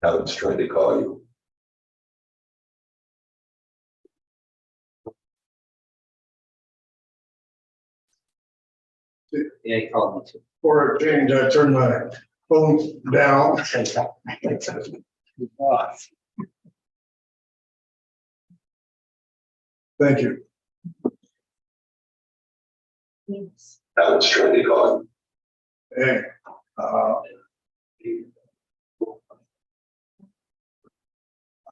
Alan's trying to call you. Yeah, he called me too. For a change, I turned my phone down. Thank you. Alan's trying to call you. Hey,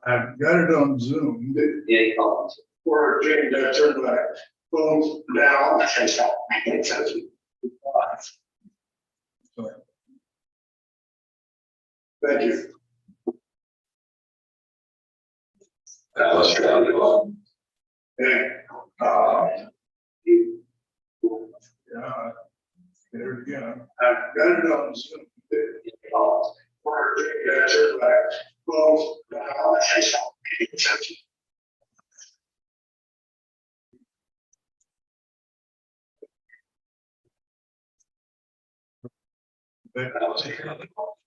I've got it on Zoom. Yeah, he called me too. For a change, I turned my phone down. Thank you. Alan's trying to call you. Hey, yeah, there it again. I've got it on Zoom. For a change, I turned my phone down. Alan's trying to call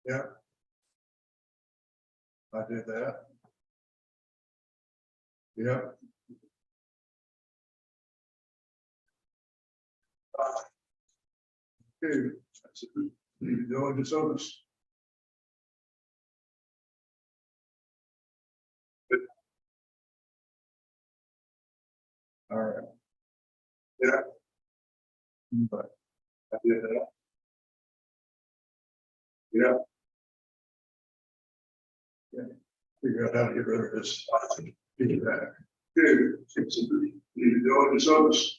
Yeah. I did that. Yeah. Okay, that's it. Need to go into service. All right. Yeah. But I did that. Yeah. Yeah. Figure out how to get rid of this feedback. Good. Need to go into service.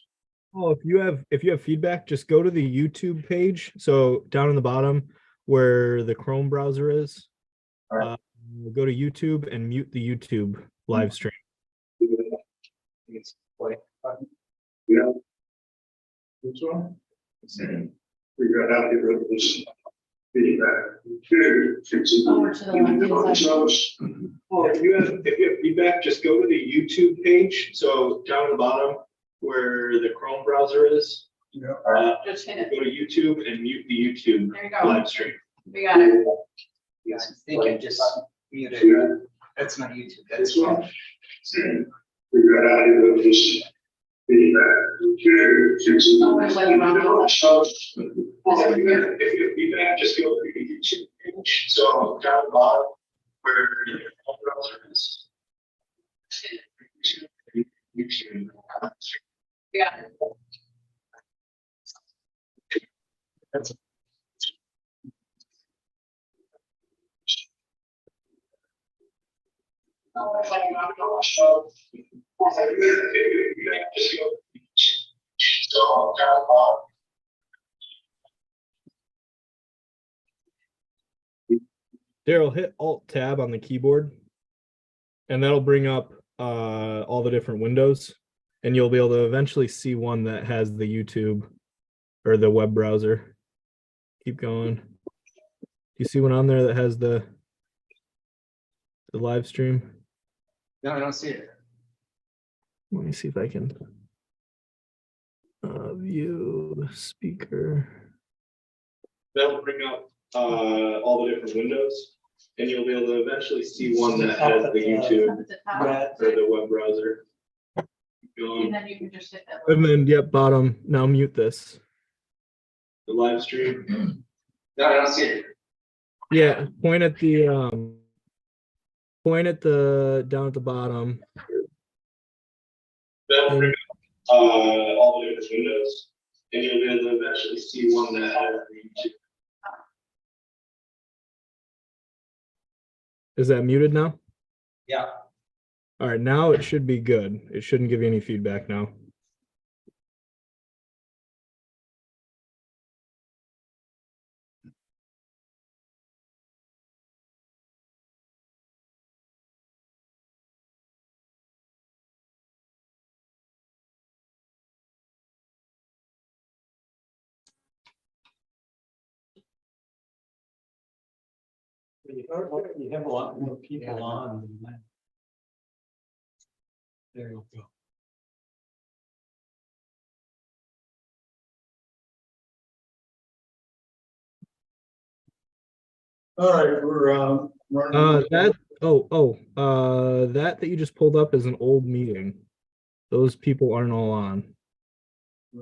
Oh, if you have feedback, just go to the YouTube page. So down in the bottom where the Chrome browser is, All right. go to YouTube and mute the YouTube live stream. It's like, Yeah. This one? Figure out how to get rid of this feedback. Good. Over to the Need to go left-hand into side. service. If you have feedback, just go to the YouTube page. So down at the bottom where the Chrome browser is, Yeah. Just hit it. go to YouTube and mute the YouTube There you go. live stream. We got it. I think I just muted. Yeah. That's not YouTube. This That's one? Figure out how to get rid of this feedback. Good. Oh, wait, wait, wrong. Service. If you have feedback, just go to the YouTube page. So down at the bottom where the Chrome browser is. YouTube. We got it. Oh, wait, wait, wrong. So down at the bottom. Daryl, hit Alt Tab on the keyboard, and that'll bring up all the different windows, and you'll be able to eventually see one that has the YouTube or the web browser. Keep going. You see one on there that has the live stream? No, I don't see it. Let me see if I can view speaker. That'll bring up all the different windows, and you'll be able to eventually see one that has the YouTube Up at the top. or the web browser. Keep going. And then you can just hit that. And then, yep, bottom. Now mute this. The live stream. No, I don't see it. Yeah, point at the down at the bottom. That'll bring up all the different windows, and you'll be able to eventually see one that has the YouTube. Is that muted now? Yeah. All right, now it should be good. It shouldn't give you any feedback now. You have a lot more people on. than that. There you go. All right, we're, running. That you just pulled up is an old meeting. Those people aren't all on.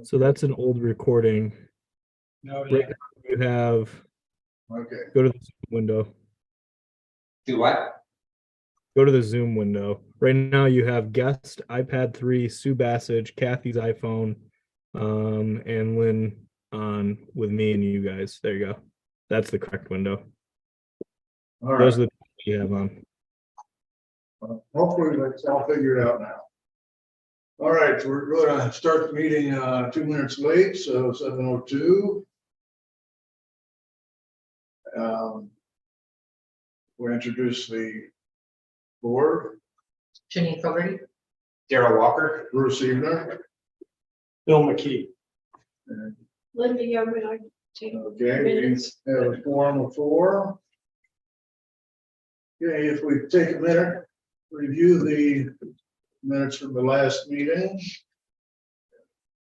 So that's an old recording. No, Right now you have, Okay, go to the Zoom window. Do what? Go to the Zoom window. Right now you have guest, iPad 3, Sue Bassage, Kathy's iPhone, and Lynn on with me and you guys. There you go. That's the correct window. all right. Those are the people you have on. Hopefully that's all figured out now. All right, so we're going to start the meeting 2 minutes late, so 7:02. We'll introduce the board. Janine Fogarty. Daryl Walker. Bruce Evener. Bill McKee. And, Linda Yarborough. okay, we have a quorum of 4. Okay, if we take a minute, review the minutes from the last meeting.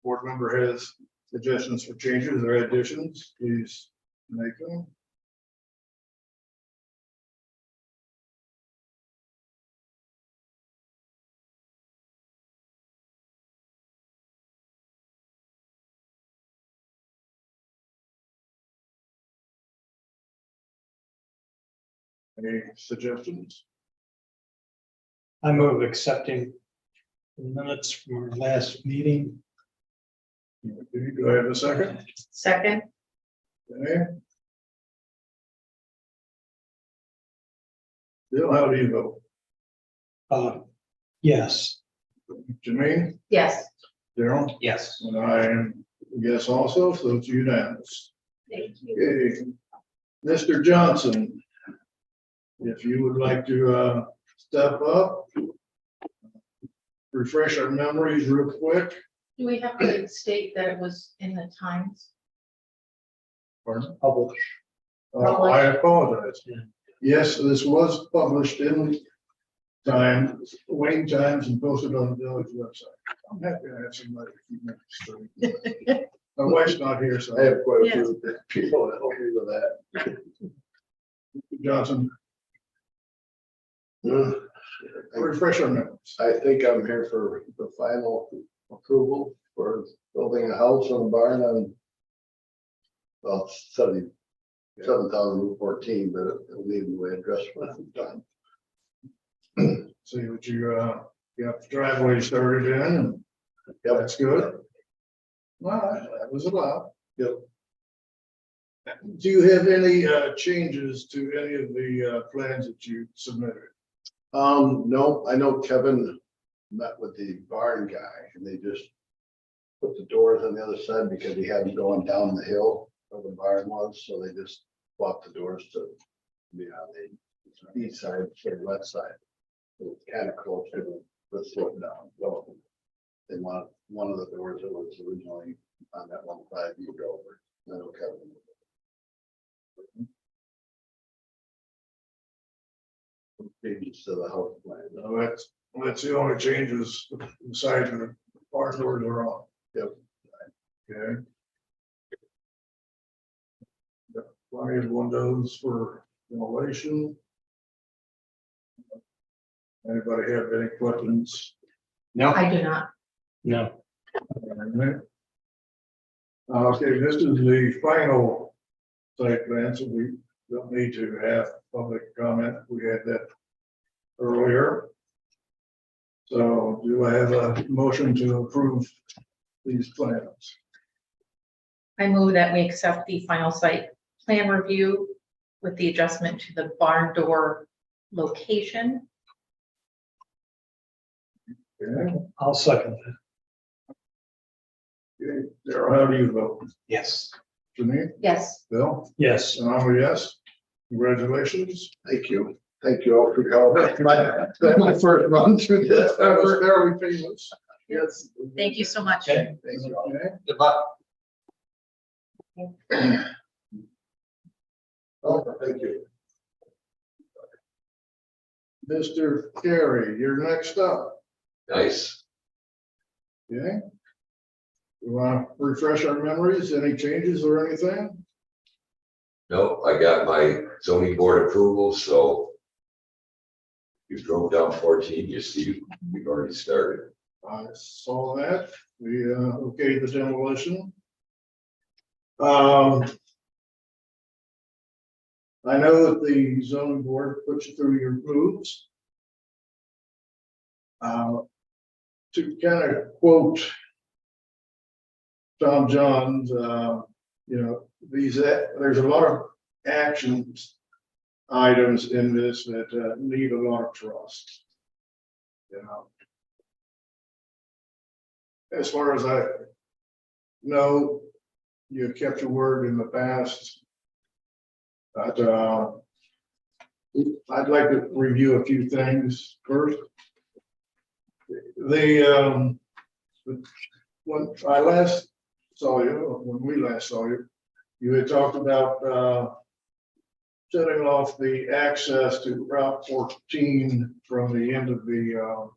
Board member has suggestions for changes or additions, please make them. Any suggestions? I move accepting the minutes from our last meeting. Do I have a second? Second. Okay. Bill, how do you vote? Yes. Jermaine, Yes. Daryl, Yes. and I am a yes also, so it's unanimous. Thank you. Okay, Mr. Johnson, if you would like to step up, refresh our memories real quick. Do we have to state that it was in the Times? Pardon? Publish. I apologize. Yeah. Yes, this was published in Wayne Times and posted on the village website. I'm happy to have somebody to keep me straight. My wife's not here, so I have quite a few people that help me with that. Mr. Johnson. Refresh our memories. I think I'm here for the final approval for building a house on a barn on. Well, 77,014, but it'll need a way address when I'm done. See what you got the driveway started in, and that's good. Well, that was allowed. Yep. Do you have any changes to any of the plans that you submitted? No, I know Kevin met with the barn guy and they just put the doors on the other side because he had them going down the hill where the barn was, so they just swapped the doors to be on the east side, or the west side. It's kind of close to the slope down, so they want one of the doors that was originally on that one side you go over. I know Kevin. Changes to the house plan. No, that's the only changes besides the barn doors are on. Yep. Okay. Got plenty of windows for ventilation. Anybody have any questions? No. I do not. No. Okay, this is the final site plan, so we don't need to have public comment. We had that earlier. So do I have a motion to approve these plans? I move that we accept the final site plan review with the adjustment to the barn door location. Okay, I'll second that. okay. Darrell, how do you vote? Yes. Janine, Yes, Bill, Yes, and I'm a yes. Congratulations. Thank you. Thank you all for your help. That's my first run through this. That was fairly painless. Yes. thank you so much. okay, Thank you all. Okay. Good luck. Oh, thank you. Mr. Carey, you're next up. Nice. Okay. You want to refresh our memories? Any changes or anything? No, I got my zoning board approval, so you drove down 14, you see, we've already started. I saw that. We, okayed the demolition. I know that the zoning board puts you through your moves. To kind of quote Tom Johns, there's a lot of actions items in this that need a lot of trust. You know. As far as I know, you kept your word in the past. But I'd like to review a few things first. When I last saw you, when we last saw you, you had talked about shutting off the access to Route 14 from the end of the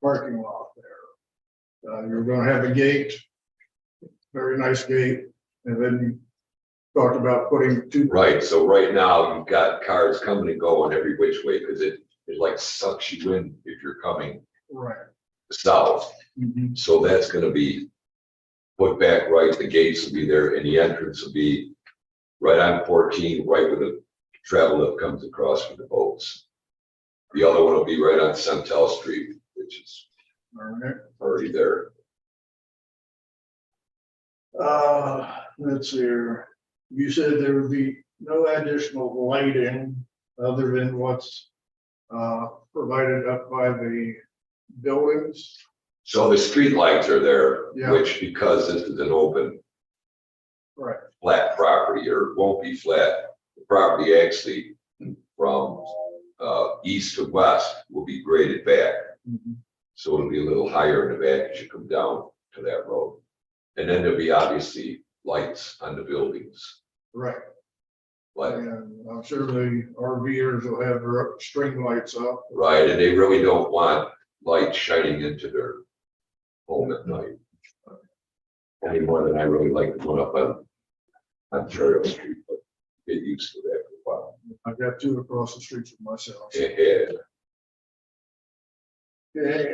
parking lot there. You were going to have a gate, very nice gate, and then you talked about putting two. Right, so right now you've got cars coming and going every which way, because it like sucks you in if you're coming Right. south. Mhm. So that's gonna be put back right, the gates will be there, and the entrance will be right on 14, right where the travel lift comes across with the boats. The other one will be right on Centel Street, which is All right. already there. Let's see here. You said there would be no additional lighting other than what's provided up by the buildings. So the street lights are there, Yeah. which because this is an open Right. flat property, or it won't be flat, the property actually from east to west will be graded back. Mhm. So it'll be a little higher in the back as you come down to that road. And then there'll be obviously lights on the buildings, Right. like, And I'm sure the RVers will have their string lights up. right, and they really don't want light shining into their home at night. Any more than I really like the one up on Ontario Street, but get used to that for a while. I've got two across the street from myself. Yeah, Okay,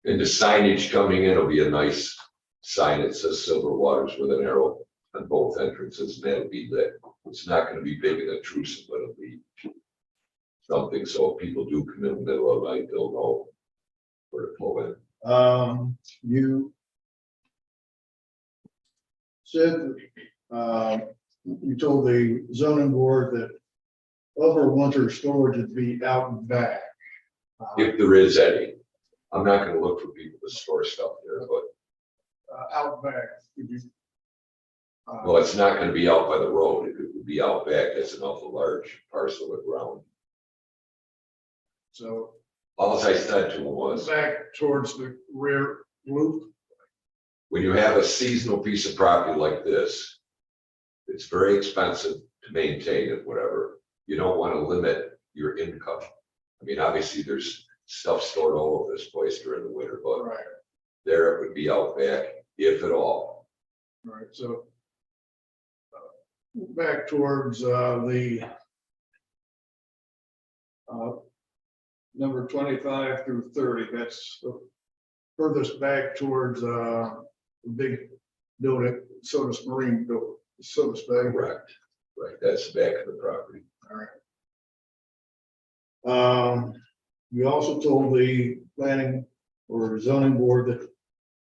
and the signage coming in will be a nice sign that says Silver Waters with an arrow on both entrances, and that'll be lit. It's not gonna be big and intrusive, but it'll be something, so if people do come in the middle of the night, they'll know where to pull in. you said, you told the zoning board that overwinter storage would be out and back. If there is any, I'm not gonna look for people to store stuff there, but, Out back, could you? well, it's not gonna be out by the road, it would be out back, that's an awful large parcel of ground. So All I said to him was, back towards the rear loop. when you have a seasonal piece of property like this, it's very expensive to maintain it, whatever. You don't want to limit your income. I mean, obviously, there's stuff stored all over this place during the winter, but Right. there it would be out back, if at all. Right, so. Back towards the. Number 25 through 30, that's the furthest back towards the big building, Sodas Marine building, Sodas Bay. Correct. Right, that's the back of the property. All right. You also told the planning or zoning board that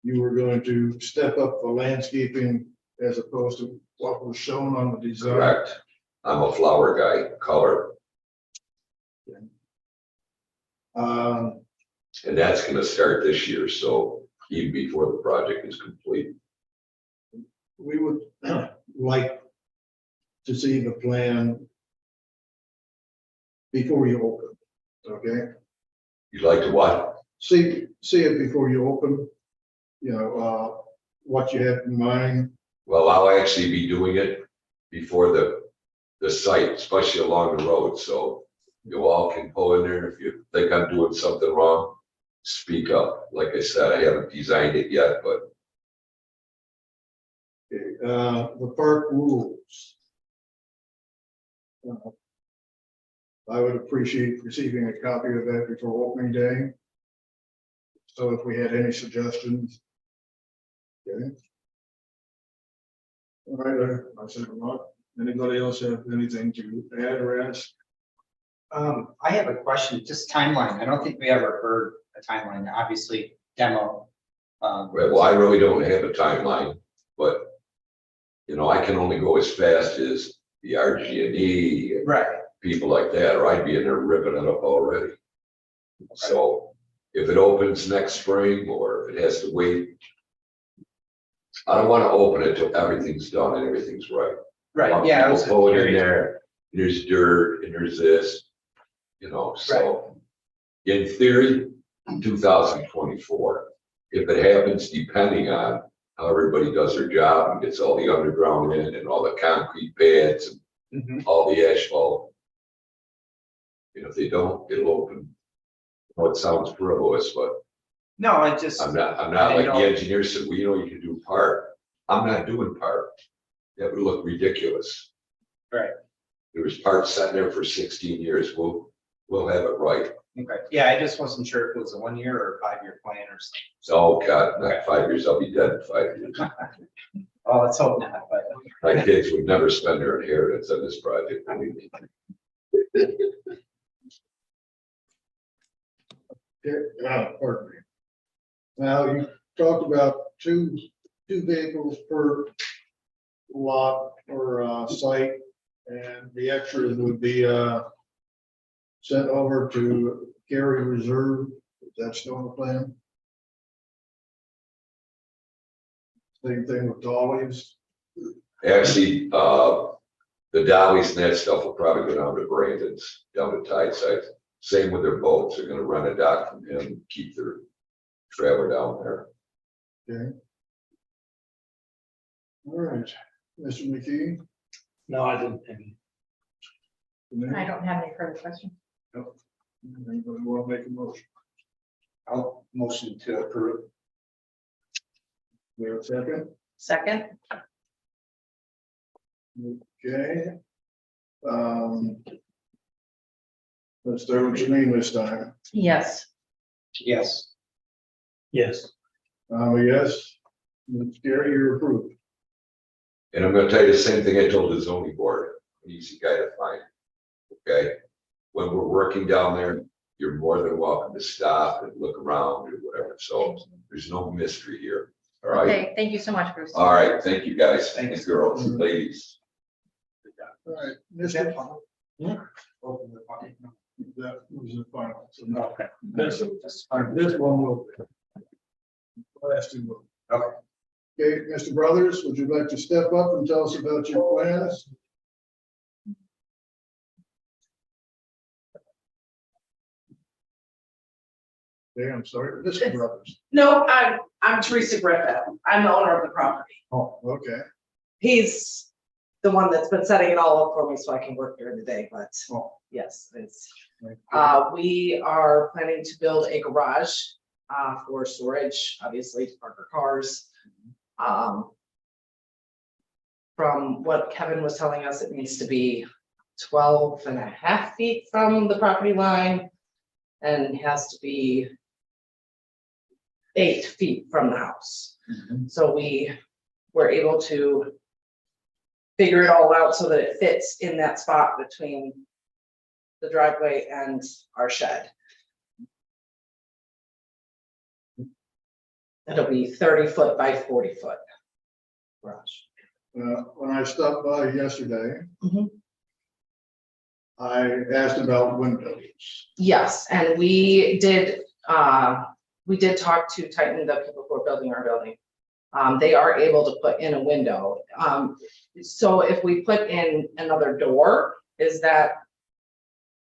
you were going to step up the landscaping as opposed to what was shown on the design. Correct. I'm a flower guy, color. And that's gonna start this year, so even before the project is complete. We would like to see the plan before you open, okay? You'd like to what? See it before you open, you know, what you have in mind. Well, I'll actually be doing it before the site, especially along the road, so you all can pull in there. If you think I'm doing something wrong, speak up. Like I said, I haven't designed it yet, but The park rules. I would appreciate receiving a copy of that before opening day. So if we had any suggestions. Okay. All right, I said a lot. Anybody else have anything to add or ask? I have a question, just timeline. I don't think we ever heard a timeline, obviously demo. well, I really don't have a timeline, but you know, I can only go as fast as the RG&E and Right, people like that, or I'd be in there ripping it up already. So if it opens next spring or if it has to wait, I don't want to open it till everything's done and everything's right. right, yeah. I was People pull it in curious. there, there's dirt and there's this, you know, so. In theory, 2024, if it happens, depending on how everybody does their job and gets all the underground in and all the concrete pads and Mhm. all the asphalt. And if they don't, it'll open. Well, it sounds frivolous, but No, I just, I'm not I like the know. engineer said, well, you know, you can do part. I'm not doing part. That would look ridiculous. Right. There was parts sitting there for 16 years. We'll have it right. okay, yeah, I just wasn't sure if it was a 1 year or a 5-year plan or something. Oh, God, not 5 years. I'll be dead in 5 years. Oh, let's hope not, but. My kids would never spend their inheritance on this project. Believe me. Pardon me. Now, you talked about two vehicles per lot or site, and the extras would be sent over to Gary Reserve. Is that still on the plan? Same thing with dollies. Actually, the dollies and that stuff will probably go down to Brandon's, down to Tideside. Same with their boats. They're gonna rent a dock from him, and keep their trailer down there. Okay. All right, Mr. McKee. No, I didn't think. I don't have any further questions. Anybody want to make a motion? I'll motion to approve. We have a second? Second, Okay. Let's start with Janine this time. yes. Yes. Yes, Yes. Gary, you're approved. And I'm gonna tell you the same thing I told the zoning board, an easy guy to find. Okay, when we're working down there, you're more than welcome to stop and look around or whatever, so there's no mystery here. All right, Okay, thank you so much, Bruce. all right, thank you guys, Thanks. thanks girls and ladies. All right, Is that Mr. final? Open the file. That was the final. So now, Okay. this fine. one will. Last two will. Okay. Okay, Mr. Brothers, would you like to step up and tell us about your plans? Okay, I'm sorry, Mr. Brothers. No, I'm Teresa Griffith. I'm the owner of the property. Oh, okay. He's the one that's been setting it all up for me so I can work during the day, but Oh. yes, it's, Thank you. we are planning to build a garage for storage, obviously to park our cars. From what Kevin was telling us, it needs to be 12.5 feet from the property line and has to be 8 feet from the house. So we were able to figure it all out so that it fits in that spot between the driveway and our shed. It'll be 30-foot by 40-foot garage. When I stopped by yesterday. Mhm. I asked about windows. Yes, and we did We did talk to Titan, the people who are building our building. They are able to put in a window. So if we put in another door, is that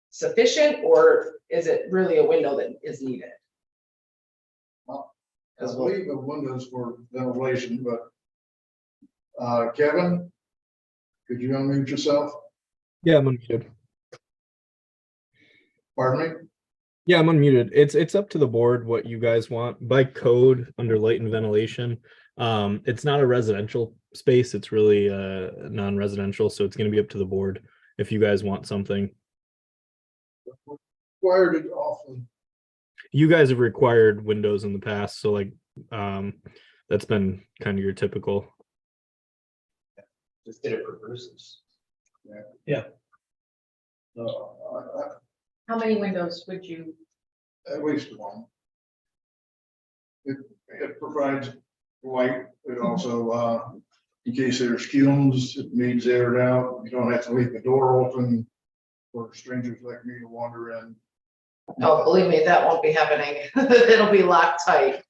sufficient, or is it really a window that is needed? I believe the windows for ventilation, but Kevin, could you unmute yourself? Yeah, I'm unmuted. Pardon me? Yeah, I'm unmuted. It's up to the board what you guys want. By code, under light and ventilation, it's not a residential space. It's really non-residential, so it's going to be up to the board if you guys want something. Wired it often. You guys have required windows in the past, so like that's been kind of your typical. Just did it for Bruce's. How many windows would you, At least one. It provides light, it also, in case there's fumes, it needs aired out, you don't have to leave the door open for strangers like me to wander in. Oh, believe me, that won't be happening. It'll be locked tight,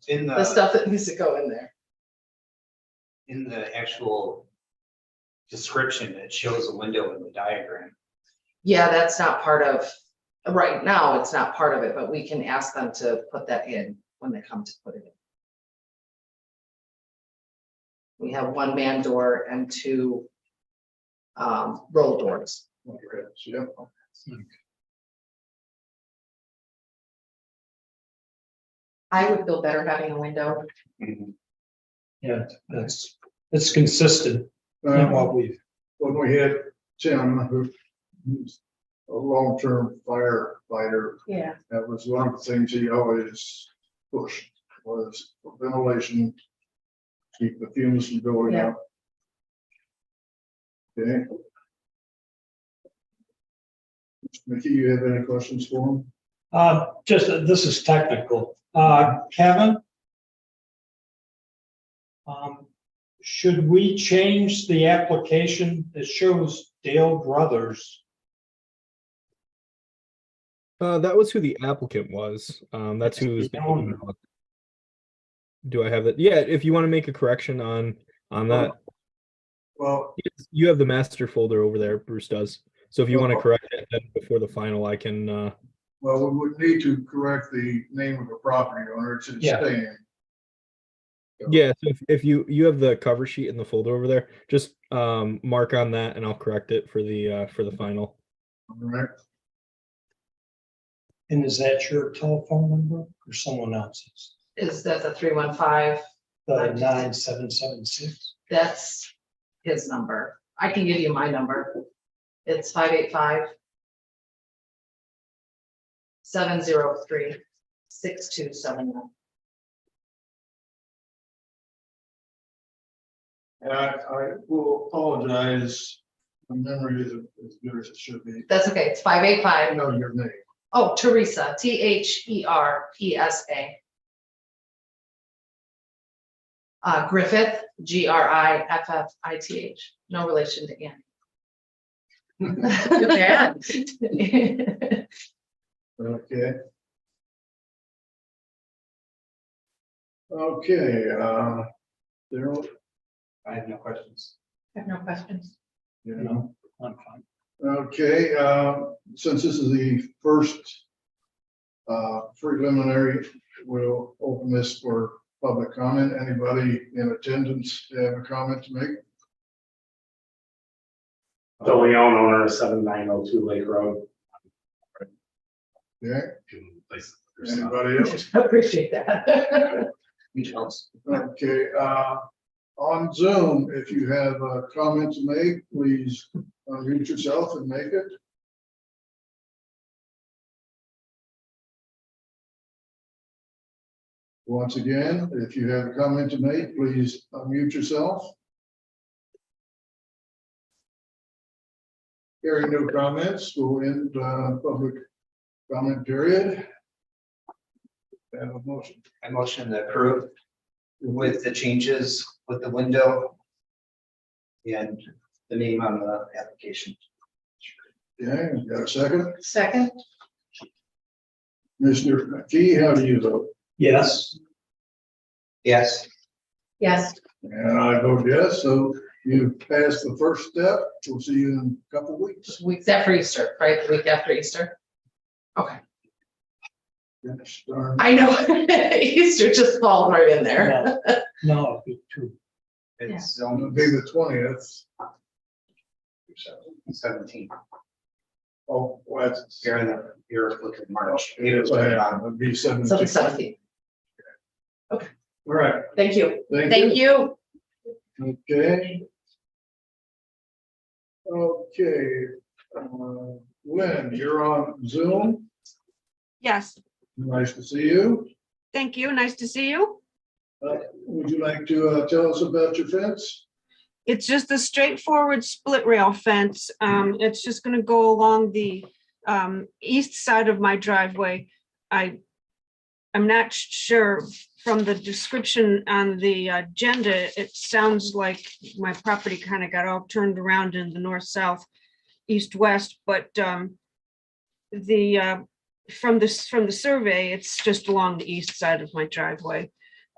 In the the, stuff that needs to go in there. in the actual description, it shows a window in the diagram. Yeah, that's not part of, right now, it's not part of it, but we can ask them to put that in when they come to put it in. We have one man door and two roll doors. Okay, so, yeah. I would feel better having a window. Yeah, it's consistent in what we've, When we had Tim, who's a long-term firefighter, Yeah. that was one of the things he always pushed, was ventilation, keep the fumes from building Yeah. up. Okay. Mickey, you have any questions for him? just, this is technical. Kevin? Should we change the application? It shows Dale Brothers. That was who the applicant was. That's who was. Do I have it? Yeah, if you want to make a correction on that, Well, you have the master folder over there. Bruce does. So if you want to correct it then before the final, I can. well, we would need to correct the name of the property owner, it's Yeah. staying. Yeah, so if you have the cover sheet in the folder over there, just mark on that, and I'll correct it for the final. All right, And is that your telephone number or someone else's? Is that the 315? The 9776? That's his number. I can give you my number. It's 585 703 6279. and I will apologize, my memory isn't as good as it should be. That's okay. It's I 585. know your name. Oh, Teresa, THERESA. Griffith, GRIFFITH. No relation to Ann. Too bad. Okay. Okay, Daryl, I have no questions. I have no questions. you know, No, I'm fine. okay, since this is the first preliminary, we'll open this for public comment. Anybody in attendance have a comment to make? The Leon owner, 7902 Lake Road. Yeah, Place- anybody else? Appreciate that. Okay, on Zoom, if you have a comment to make, please unmute yourself and make it. Once again, if you have a comment to make, please unmute yourself. Hearing no comments, we'll end public comment period. Have a motion. I motion to approve with the changes with the window and the name on the application. Okay, got a second? Second, Mr. McKee, how do you vote? Yes, Yes, Yes, And I vote yes, so you passed the first step. We'll see you in a couple of weeks. weeks after Easter, right? The week after Easter. Okay, Gosh darn. I know, Easter just falls right in there. no, it'd be two. it's It'll only be the 20th. 17. Oh, well, that's. You're looking March. It'll be So the 17th. 17th. All right, Thank you. thank you. Okay. Okay, Lynn, you're on Zoom. Yes, Nice to see you. thank you. Nice to see you. Would you like to tell us about your fence? It's just a straightforward split rail fence. It's just gonna go along the east side of my driveway. I'm not sure from the description on the agenda, it sounds like my property kind of got all turned around in the north, south, east, west, but from the survey, it's just along the east side of my driveway.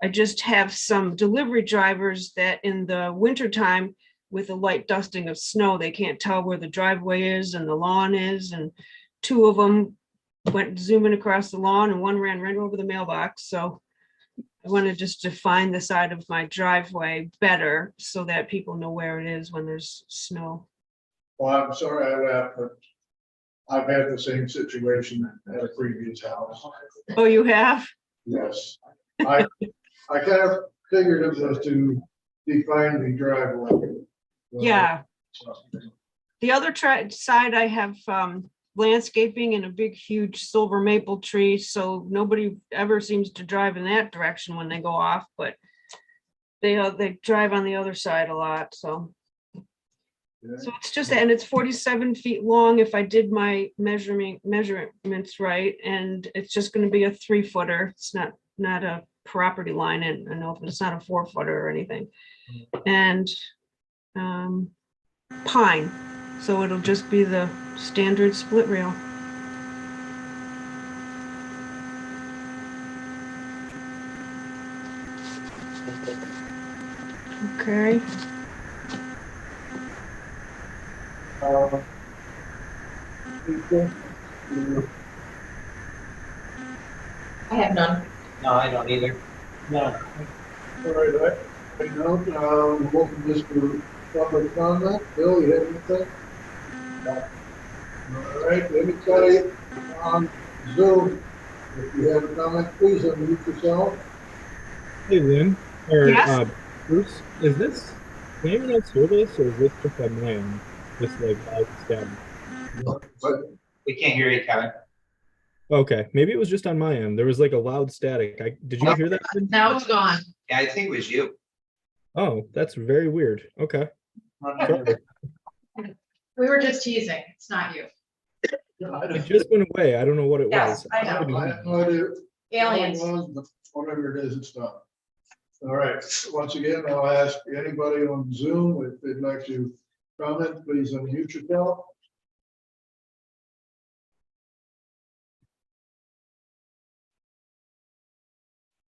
I just have some delivery drivers that in the wintertime with a light dusting of snow, they can't tell where the driveway is and the lawn is. And two of them went zooming across the lawn and one ran right over the mailbox. So I want to just define the side of my driveway better so that people know where it is when there's snow. Well, I'm sorry I laughed, but I've had the same situation at a previous house. Oh, you have? Yes. I kind of figured it was to define the driveway. Yeah. The other side, I have landscaping and a big, huge silver maple tree, so nobody ever seems to drive in that direction when they go off, but they drive on the other side a lot, so. Yeah. So it's just, and it's 47 feet long if I did my measurements right, and it's just gonna be a 3-footer. It's not a property line, and I know it's not a 4-footer or anything. And pine, so it'll just be the standard split rail. Okay, I have none. No, I don't either. No, All right, I know, welcome this for public comment. Bill, you have anything? No. All right, anybody on Zoom, if you have a comment, please unmute yourself. Hey, Lynn, or Yes? Bruce, is this, can anyone else hear this, or is this just on my end? Just like loud static? But We can't hear you, Kevin. Okay, maybe it was just on my end. There was like a loud static. Did you hear that? Lynn? Now it's gone. Yeah, I think it was you. Oh, that's very weird. Okay. Sorry. We were just teasing. It's not you. I It just went away. I don't know what it Yes, was. I know. have no idea. Aliens. But whatever it is, it's done. All right, once again, I'll ask anybody on Zoom if they'd like to comment, please unmute yourself.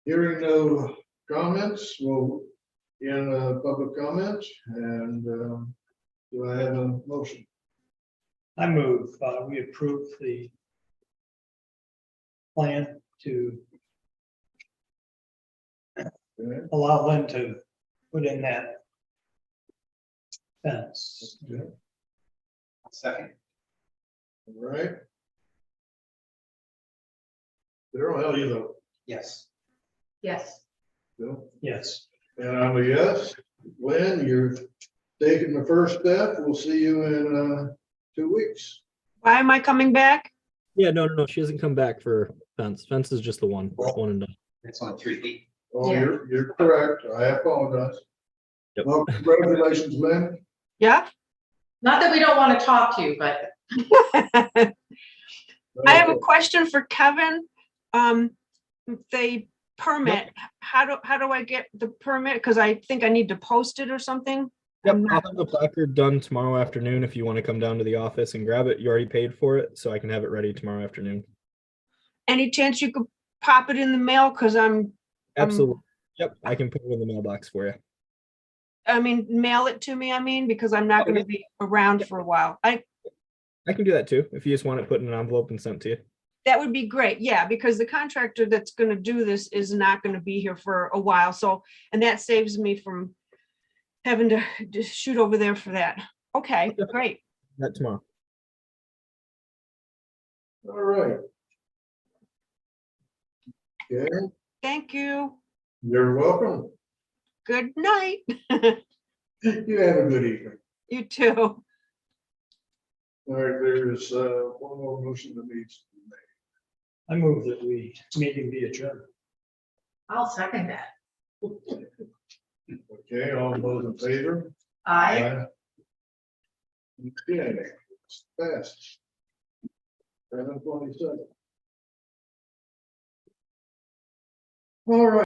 Hearing no comments, we'll end public comment and do I have a motion? I move, we approve the plan to Okay, allow them to put in that fence. okay, Second. all right. Daryl, how do you vote? Yes. Yes. Bill? Yes, And I'm a yes. Lynn, you're taking the first step. We'll see you in 2 weeks. why am I coming back? Yeah, no, she hasn't come back for fence. Fence is just the one and done. It's only 3 feet. Oh, Yeah. you're correct. I apologize. Yep. Well, congratulations, Lynn. Yeah, Not that we don't want to talk to you, but I have a question for Kevin. The permit, how do I get the permit? Because I think I need to post it or something. Yep, I'm I'll not- have the placard done tomorrow afternoon if you want to come down to the office and grab it. You already paid for it, so I can have it ready tomorrow afternoon. Any chance you could pop it in the mail? Cause Absolutely. Yep, I can put it in the mailbox for you. mail it to me, because I'm not Oh, gonna yeah. be around for a while. I can do that too, if you just want it put in an envelope and sent to you. That would be great, yeah, because the contractor that's gonna do this is not gonna be here for a while, so, and that saves me from having to just shoot over there for that. Okay, great. That tomorrow. All right. Okay, Thank you. you're welcome. Good night. You have a good evening. You too. All right, there's one more motion that needs to be made. I move that we meeting be adjourned. I'll second that. Okay, all those in favor? I. Okay, it's passed. 7:27. All right.